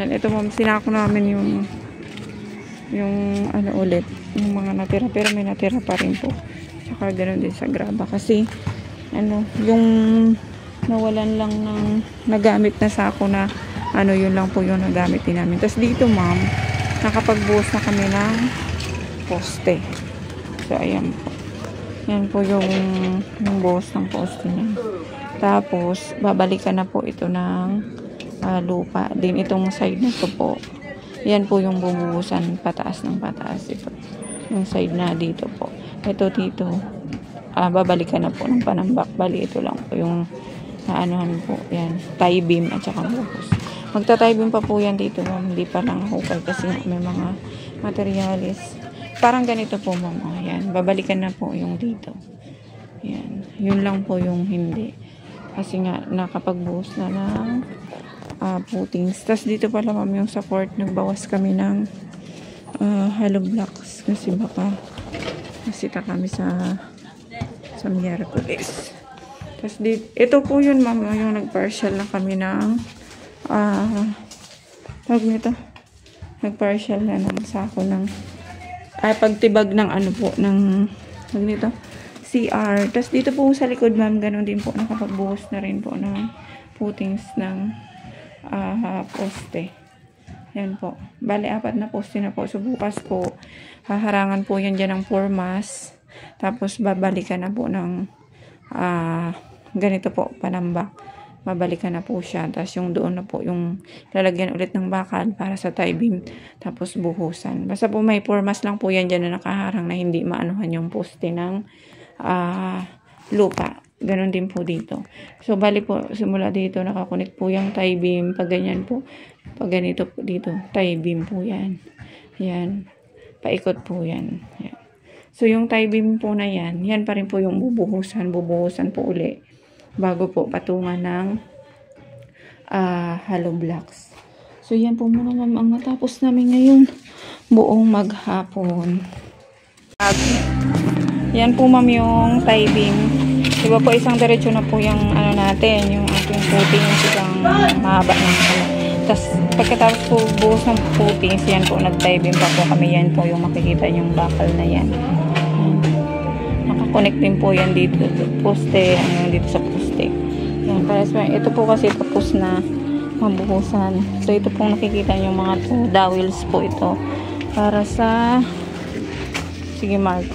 Yan, ito ma'am, sinako namin yung ano ulit, yung mga natira, pero may natira pa rin po. Saka ganoon din sa graba kasi ano, yung nawalan lang ng nagamit na sako na ano, yun lang po yung nagamit din namin. Tapos dito ma'am, nakapagbuhos na kami ng poste. So ayan po. Yan po yung buhos ng poste niya. Tapos babalikan na po ito ng lupa. Din itong side na ito po. Yan po yung bubuhusan pataas ng pataas ito. Yung side na dito po. Ito dito. Babalikan na po ng panambak. Bali ito lang po yung anuhan po. Yan. Tie beam at saka buhos. Magta-tie beam pa po yan dito ma'am. Hindi pa lang hukay kasi may mga materialis. Parang ganito po ma'am. Yan. Babalikan na po yung dito. Yan. Yun lang po yung hindi. Kasi nga nakapagbuhos na ng footings. Tapos dito pala ma'am yung support. Nagbawas kami ng hollow blocks. Kasi baka nasita kami sa Miyerkules. Tapos dito, ito po yun ma'am. Yung nag-partial na kami ng tawag nito. Nag-partial na ng sako ng pagtibag ng ano po ng tawag nito CR. Tapos dito po sa likod ma'am, ganun din po, nakapagbuhos na rin po ng footings ng poste. Yan po. Bali, 4 na poste na po. So bukas po, haharangan po yan dyan ng 4 mas. Tapos babalikan na po ng ganito po, panambak. Babalikan na po siya. Tapos yung doon na po, yung lalagyan ulit ng bakal para sa tie beam. Tapos buhusan. Basta po may 4 mas lang po yan dyan na nakaharang na hindi maanuhan yung poste ng lupa. Ganon din po dito. So bali po, simula dito nakakunik po yung tie beam. Pag ganyan po, pag ganito po dito, tie beam po yan. Yan. Paikot po yan. Yan. So yung tie beam po na yan, yan pa rin po yung bubuhusan po uli. Bago po patungan ng hollow blocks. So yan po muna ma'am ang matapos namin ngayon. Buong maghapon. Yan po ma'am yung tie beam. Diba po isang diretso na po yung ano natin, yung ating footings, isang mahaba ng ano. Tapos pagkatapos po buhos ng footings, yan po nag-tie beam pa po kami. Yan po yung makikita yung bakal na yan. Nakakonect din po yan dito sa poste, hanggang dito sa poste. Yan, para sa ito po kasi tapos na mabuhusan. So ito po nakikita yung mga dowels po ito para sa sige mark.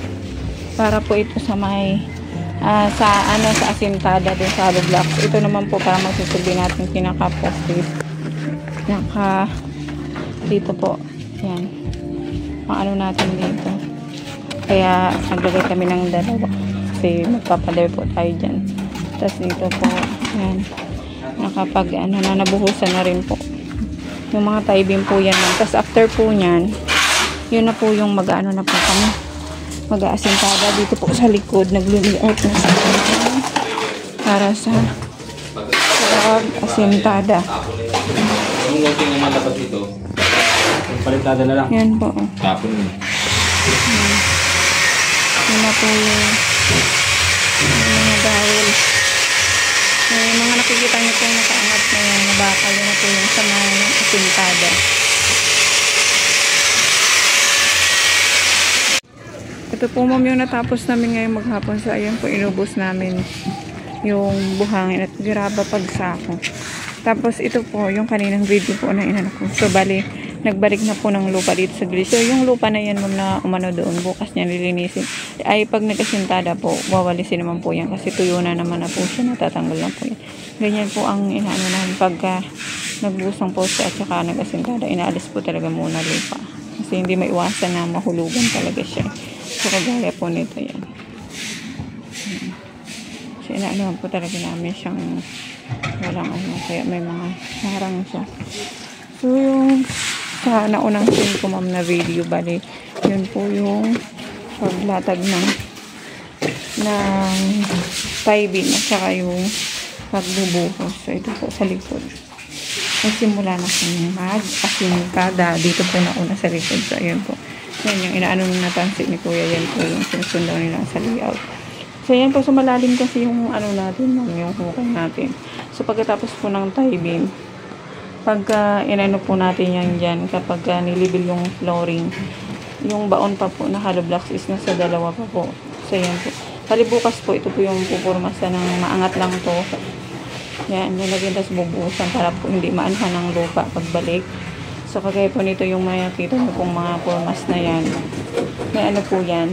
Para po ito sa may sa asintada din sa hollow blocks. Ito naman po para magsusubi natin pinaka-poste. Dito po. Yan. Ang natin dito. Kaya naglagay kami ng dalawa. Kasi magpapadala po tayo dyan. Tapos dito po. Yan. Nakapag nabuhusan na rin po. Yung mga tie beam po yan. Tapos after po nyan, yun na po yung mag-ano na po kami. Mag-aasintada dito po sa likod. Nag-layout na sa para sa asintada. Yung working naman dapat ito. Palitada na lang. Yan po. Tapon mo. Yan na po yung mga dahil. Yung mga nakikita nyo po yung nakaangat na yung nabakal. Yan na po yung sa mga asintada. Ito po ma'am yung natapos namin ngayong maghapon. So ayan po inubos namin yung buhangin at graba pagsako. Tapos ito po yung kaninang video po na inanak ko. So bali nagbalik na po ng lupa dito sa gilid. So yung lupa na yan ma'am na umano doon, bukas niya lilinisin. Ay pag nagasintada po, wawalisin naman po yan kasi tuyo na naman na po siya, natatanggal na po yan. Ganyan po ang inaano namin pagka nagbusang poste at saka nagasintada, inaalis po talaga muna lupa. Kasi hindi maiwasan na mahulugan talaga siya. So kagaya po nito yan. So inaano po talaga namin siyang walang ano, kaya may mga harang siya. So yung sa naunang scene ko ma'am na video, bali yun po yung paglatag ng tie beam at saka yung pagbubuhos. So ito po sa likod. Nagsimula na kami mag-asintada dito po nauna sa likod. So ayun po. Yan yung inaano natansin ni kuya, yan po yung sinusundaw nila sa layout. So yan po, sumalalim kasi yung ano natin, yung hukay natin. So pagkatapos po ng tie beam, pagka inano po natin yan dyan, kapag nilibil yung flooring, yung baon pa po na hollow blocks is nasa dalawa pa po. So yan po. Palibukas po, ito po yung pupurmasa ng maangat lang to. Yan, nilagyan tas bubuhusan para po hindi maanhan ng lupa pagbalik. So kagaya po nito yung makikita nyo pong mga purmas na yan. May ano po yan,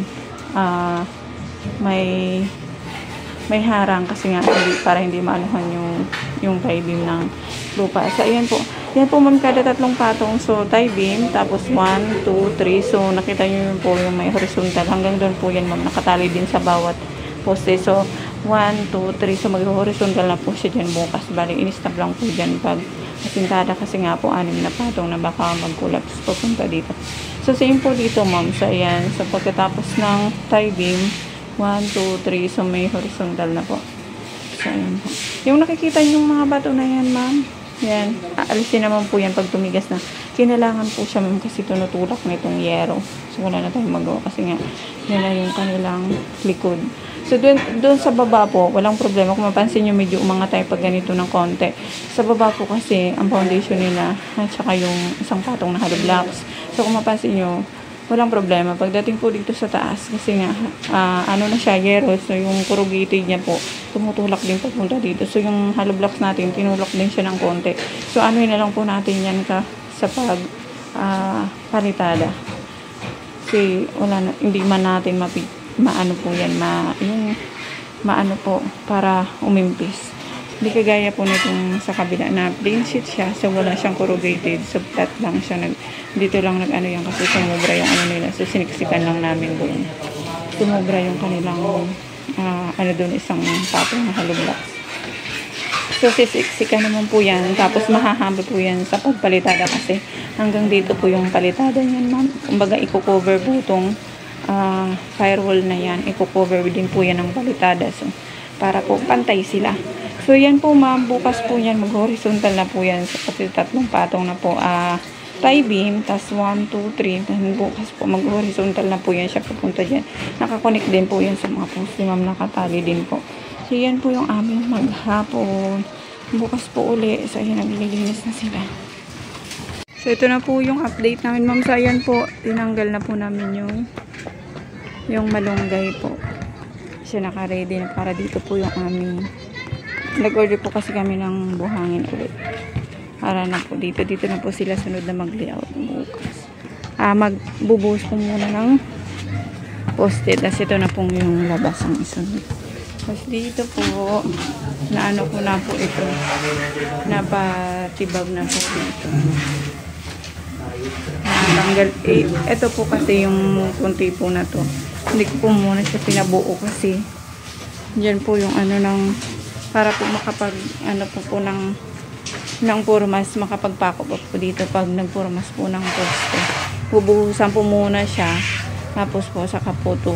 may harang kasi nga para hindi maanuhan yung tie beam ng lupa. So ayan po. Yan po ma'am, kada tatlong patong. So tie beam, tapos 1, 2, 3. So nakita nyo yun po yung may horizontal. Hanggang doon po yan ma'am, nakatali din sa bawat poste. So 1, 2, 3. So mag-horizontal na po siya dyan bukas. Bali, in-stop lang po dyan pag asintada kasi nga po 6 na patong na baka mag-collapse papunta dito. So same po dito ma'am. So ayan, so pagkatapos ng tie beam, 1, 2, 3. So may horizontal na po. So ayan po. Yung nakikita yung mga bato na yan ma'am, yan, aalisin naman po yan pag tumigas na. Kinailangan po siya ma'am kasi tunutulak nitong yero. So wala na tayong magawa kasi nga yan na yung kanilang likod. So, doon sa baba po, walang problema. Kung mapansin nyo, medyo umangat tayo pag ganito ng konti. Sa baba po kasi, ang foundation nila, at saka yung isang patong na hollow blocks. So, kung mapansin nyo, walang problema. Pagdating po dito sa taas, kasi nga, ano na siya, yero. So, yung corrugated niya po, tumutulak din papunta dito. So, yung hollow blocks natin, tinulak din siya ng konti. So, ano na lang po natin yan sa palitada. Kasi, wala na, hindi man natin maano po yan, maano po para umimpis. Hindi kagaya po nitong sa kabila na plain sheet siya, so wala siyang corrugated, so flat lang siya, dito lang nag-ano yan kasi sumobra yung ano nila, so siniksikan lang namin doon. Sumobra yung kanilang ano doon, isang patong na hollow blocks. So sisiksikan naman po yan, tapos mahahaba po yan sa pagpalitada kasi hanggang dito po yung palitada yan ma'am. Kumbaga i-cover po itong firewall na yan, i-cover din po yan ng palitada, so para po pantay sila. So yan po ma'am, bukas po yan mag-horizontal na po yan, so kasi tatlong patong na po tie beam, tas 1, 2, 3, then bukas po mag-horizontal na po yan siya papunta dyan. Nakakonect din po yan sa mga poste ma'am, nakatali din po. So yan po yung aming maghapon. Bukas po uli, so yan, naglilinis na sila. So ito na po yung update namin ma'am. So ayan po, tinanggal na po namin yung malunggay po. Siya naka-ready na para dito po yung aming nag-order po kasi kami ng buhangin ulit. Para na po dito na po sila sunod na mag-layout bukas. Magbubuhos po muna ng poste. Tapos ito na po yung labas ang isunod. Tapos dito po naano ko na po ito. Napatibag na po dito. Tanggal 8. Ito po kasi yung kunti po na to. Hindi ko po muna siya pinabuo kasi dyan po yung ano ng para po makapag ano po ng purmas, makapagpako po dito pag nagpurmas po ng poste. Bubuhusan po muna siya tapos po saka po ito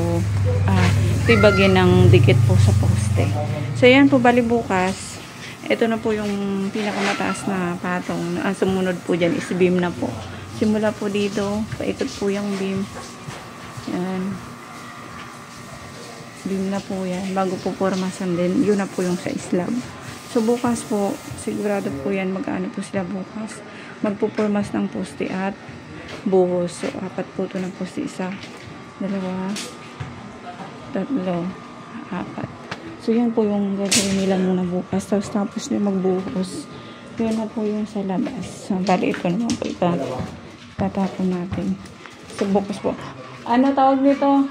tibagin ng dikit po sa poste. So yan po, bali bukas ito na po yung pinakamataas na patong. Ang sumunod po dyan is beam na po. Simula po dito, paikot po yung beam. Yan. Beam na po yan. Bago po purmasan din, yun na po yung sa slab. So bukas po, sigurado po yan, mag-ano po sila bukas. Magpupurmas ng poste at buhos. So 4 po ito ng poste. 1, 2, 3, 4. So yan po yung gagawin nila muna bukas. Tapos nila magbuhos. Yun na po yung sa labas. So, bali ito naman po tatapon natin. So bukas po. Ano tawag nito?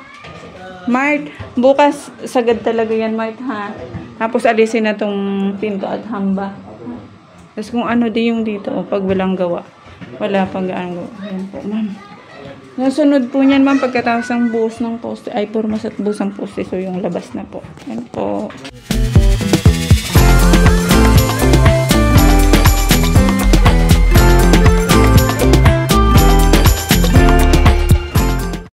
Mart, bukas sagad talaga yan Mart ha. Tapos alisin na tong pinto at hamba. Tapos kung ano din yung dito, pag walang gawa. Wala pang gaano. Ayan po ma'am. Nasunod po niyan ma'am pagkatapos ng buhos ng poste. Ay purmas at buhos ng poste. So yung labas na po. Ayan po.